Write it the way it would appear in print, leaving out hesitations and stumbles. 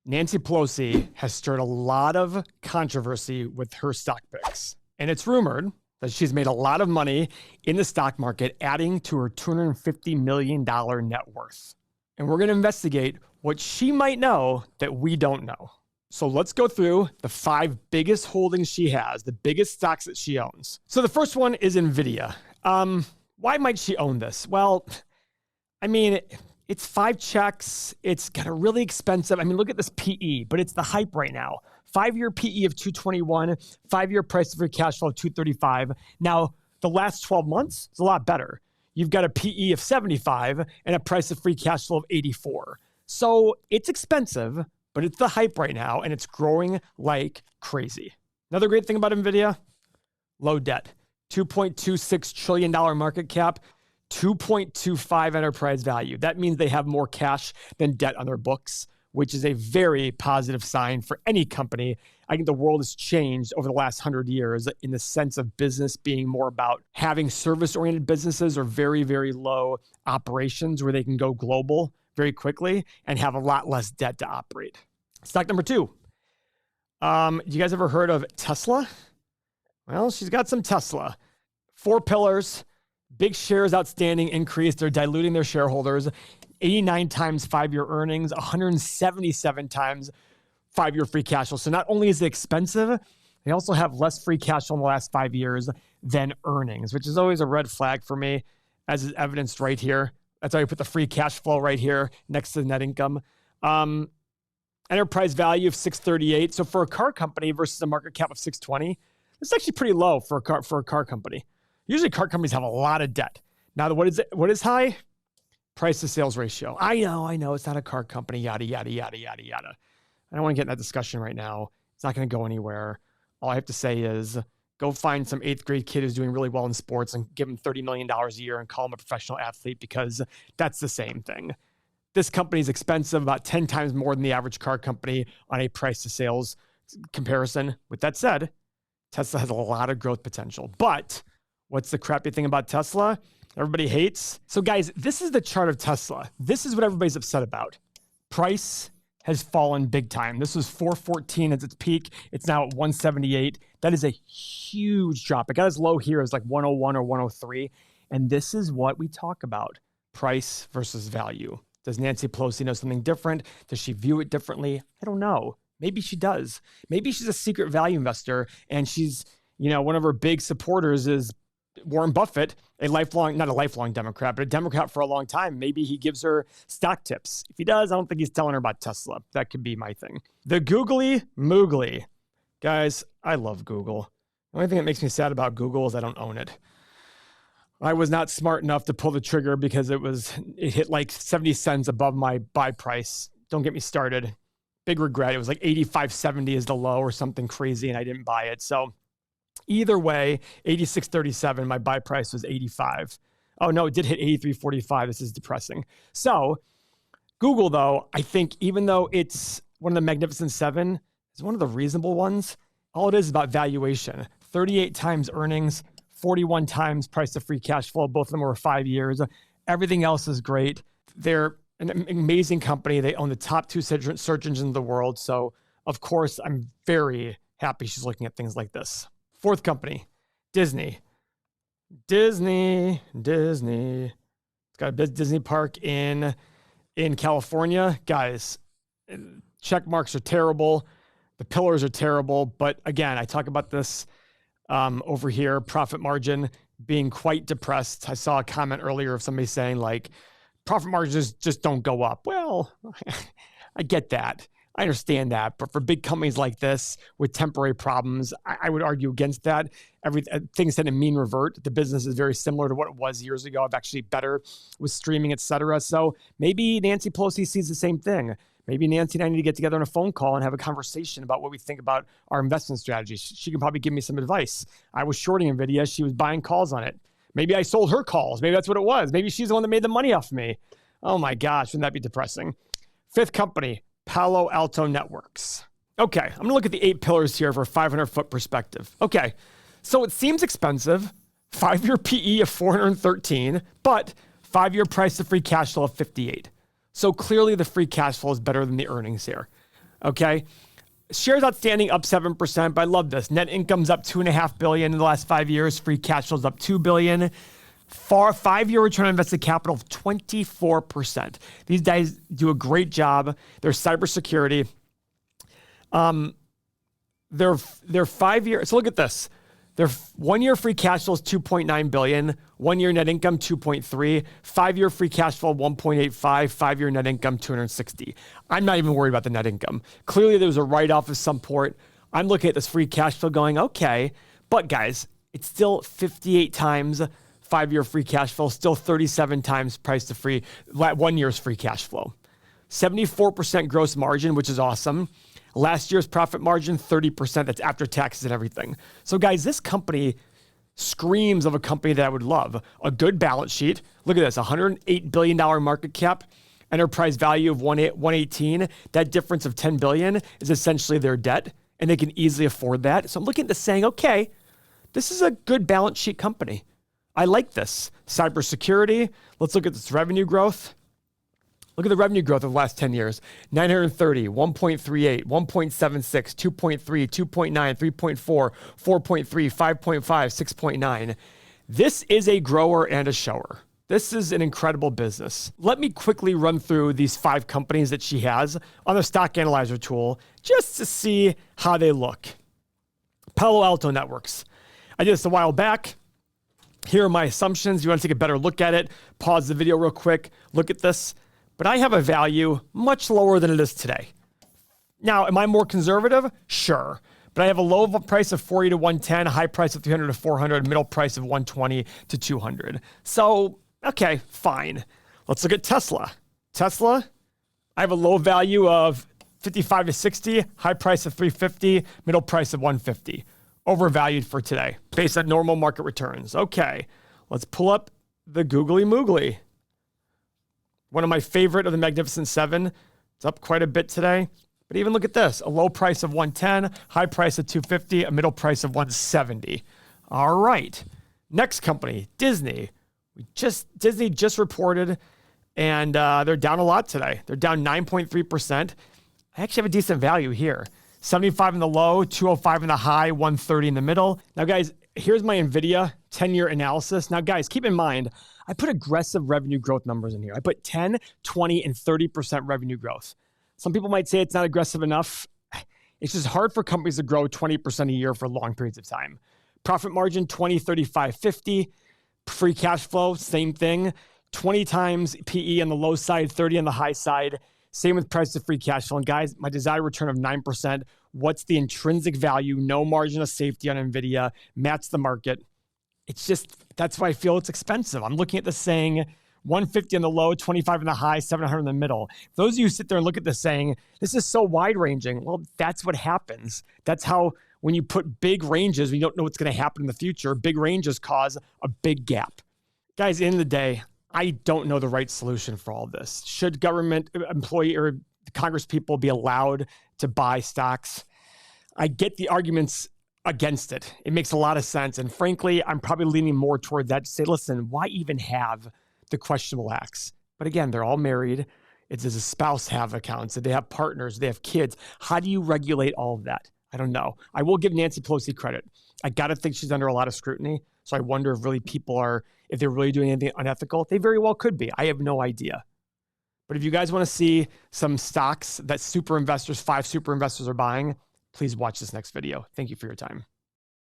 Nancy Pelosi has stirred a lot of controversy with her stock picks. And it's rumored that she's made a lot of money in the stock market, adding to her $250 million net worth. And we're going to investigate what she might know that we don't know. So let's go through the 5 biggest holdings she has, the biggest stocks that she owns. So the first one is Nvidia. Why might she own this? Well, I mean, it's 5 checks. It's got a really expensive, look at this PE, but it's the hype right now. 5-year PE of 221, 5-year price of free cash flow of 235. Now, the last 12 months is a lot better. You've got a PE of 75 and a price of free cash flow of 84. So it's expensive, but it's the hype right now, and it's growing like crazy. Another great thing about Nvidia, low debt. $2.26 trillion market cap, 2.25 enterprise value. That means they have more cash than debt on their books, which is a very positive sign for any company. I think the world has changed over the last 100 years in the sense of business being more about having service-oriented businesses or very, very low operations where they can go global very quickly and have a lot less debt to operate. Stock number 2. You guys ever heard of Tesla? Well, she's got some Tesla. 4 pillars. Big shares outstanding increase. They're diluting their shareholders. 89 times 5-year earnings, 177 times 5-year free cash flow. So not only is it expensive, they also have less free cash flow in the last 5 years than earnings, which is always a red flag for me, as is evidenced right here. That's why I put the free cash flow right here next to the net income. Enterprise value of 638. So for a car company versus a market cap of 620, it's actually pretty low for a car company. Usually car companies have a lot of debt. Now, what is high? Price to sales ratio. I know, it's not a car company, yada, yada, yada, yada, yada. I don't want to get in that discussion right now. It's not going to go anywhere. All I have to say is go find some 8th grade kid who's doing really well in sports and give him $30 million a year and call him a professional athlete, because that's the same thing. This company is expensive, about 10 times more than the average car company on a price to sales comparison. With that said, Tesla has a lot of growth potential. But what's the crappy thing about Tesla? Everybody hates. So guys, this is the chart of Tesla. This is what everybody's upset about. Price has fallen big time. This was 414 at its peak. It's now at 178. That is a huge drop. It got as low here as like 101 or 103. And this is what we talk about. Price versus value. Does Nancy Pelosi know something different? Does she view it differently? I don't know. Maybe she does. Maybe she's a secret value investor and she's, one of her big supporters is Warren Buffett, not a lifelong Democrat, but a Democrat for a long time. Maybe he gives her stock tips. If he does, I don't think he's telling her about Tesla. That could be my thing. The googly moogly. Guys, I love Google. The only thing that makes me sad about Google is I don't own it. I was not smart enough to pull the trigger because it hit like 70 cents above my buy price. Don't get me started. Big regret. It was like 85.70 is the low or something crazy, and I didn't buy it. So either way, 86.37, my buy price was 85. Oh no, it did hit 83.45. This is depressing. So Google, though, I think even though it's one of the Magnificent Seven, it's one of the reasonable ones. All it is about valuation. 38 times earnings, 41 times price to free cash flow. Both of them were 5 years. Everything else is great. They're an amazing company. They own the top 2 search engines in the world. So of course, I'm very happy she's looking at things like this. 4th company, Disney. Disney. It's got a big Disney park in California. Guys, check marks are terrible. The pillars are terrible. But again, I talk about this over here, profit margin being quite depressed. I saw a comment earlier of somebody saying like, profit margins just don't go up. Well, I get that. I understand that. But for big companies like this with temporary problems, I would argue against that. Things tend to mean revert. The business is very similar to what it was years ago. I've actually better with streaming, et cetera. So maybe Nancy Pelosi sees the same thing. Maybe Nancy and I need to get together on a phone call and have a conversation about what we think about our investment strategy. She can probably give me some advice. I was shorting Nvidia. She was buying calls on it. Maybe I sold her calls. Maybe that's what it was. Maybe she's the one that made the money off me. Oh my gosh, wouldn't that be depressing? 5th company, Palo Alto Networks. Okay, I'm gonna look at the 8 pillars here for a 500-foot perspective. Okay, so it seems expensive. 5-year PE of 413, but 5-year price to free cash flow of 58. So clearly the free cash flow is better than the earnings here. Okay. Shares outstanding up 7%, but I love this. Net income's up $2.5 billion in the last 5 years. Free cash flow's up $2 billion. 5-year return on invested capital of 24%. These guys do a great job. They're cybersecurity. They're 5 years. So look at this. Their 1 year free cash flow is $2.9 billion. 1 year net income, 2.3. 5 year free cash flow, 1.85. 5 year net income, 260. I'm not even worried about the net income. Clearly, there was a write-off of some port. I'm looking at this free cash flow going, okay. But guys, it's still 58 times 5 year free cash flow, still 37 times price to free, 1 year's free cash flow. 74% gross margin, which is awesome. Last year's profit margin, 30%. That's after taxes and everything. So guys, this company screams of a company that I would love. A good balance sheet. Look at this, $108 billion market cap, enterprise value of 118. That difference of $10 billion is essentially their debt, and they can easily afford that. So I'm looking at this saying, okay, this is a good balance sheet company. I like this. Cybersecurity. Let's look at this revenue growth. Look at the revenue growth of the last 10 years. 930, 1.38, 1.76, 2.3, 2.9, 3.4, 4.3, 5.5, 6.9. This is a grower and a shower. This is an incredible business. Let me quickly run through these 5 companies that she has on the stock analyzer tool just to see how they look. Palo Alto Networks. I did this a while back. Here are my assumptions. You want to take a better look at it, pause the video real quick, look at this. But I have a value much lower than it is today. Now, am I more conservative? Sure. But I have a low price of 40 to 110, a high price of 300 to 400, middle price of 120 to 200. So, okay, fine. Let's look at Tesla. Tesla, I have a low value of 55 to 60, high price of 350, middle price of 150. Overvalued for today, based on normal market returns. Okay, let's pull up the Googly Moogly. One of my favorite of the Magnificent Seven. It's up quite a bit today. But even look at this. A low price of 110, high price of 250, a middle price of 170. All right. Next company, Disney. Disney just reported, and they're down a lot today. They're down 9.3%. I actually have a decent value here. 75 in the low, 205 in the high, 130 in the middle. Now, guys, here's my Nvidia 10-year analysis. Now, guys, keep in mind, I put aggressive revenue growth numbers in here. I put 10, 20, and 30% revenue growth. Some people might say it's not aggressive enough. It's just hard for companies to grow 20% a year for long periods of time. Profit margin, 20, 35, 50. Free cash flow, same thing. 20 times PE on the low side, 30 on the high side. Same with price to free cash flow. And guys, my desired return of 9%. What's the intrinsic value? No margin of safety on Nvidia. Match the market. It's just, that's why I feel it's expensive. I'm looking at this saying 150 on the low, 25 on the high, 700 in the middle. Those of you who sit there and look at this saying, this is so wide ranging. Well, that's what happens. That's how, when you put big ranges, we don't know what's going to happen in the future. Big ranges cause a big gap. Guys, at the end of the day, I don't know the right solution for all this. Should government employee or Congress people be allowed to buy stocks? I get the arguments against it. It makes a lot of sense. And frankly, I'm probably leaning more toward that to say, listen, why even have the questionable acts? But again, they're all married. Does a spouse have accounts? Do they have partners? Do they have kids? How do you regulate all of that? I don't know. I will give Nancy Pelosi credit. I got to think she's under a lot of scrutiny. So I wonder if really people are, if they're really doing anything unethical. They very well could be. I have no idea. But if you guys want to see some stocks that 5 super investors are buying, please watch this next video. Thank you for your time.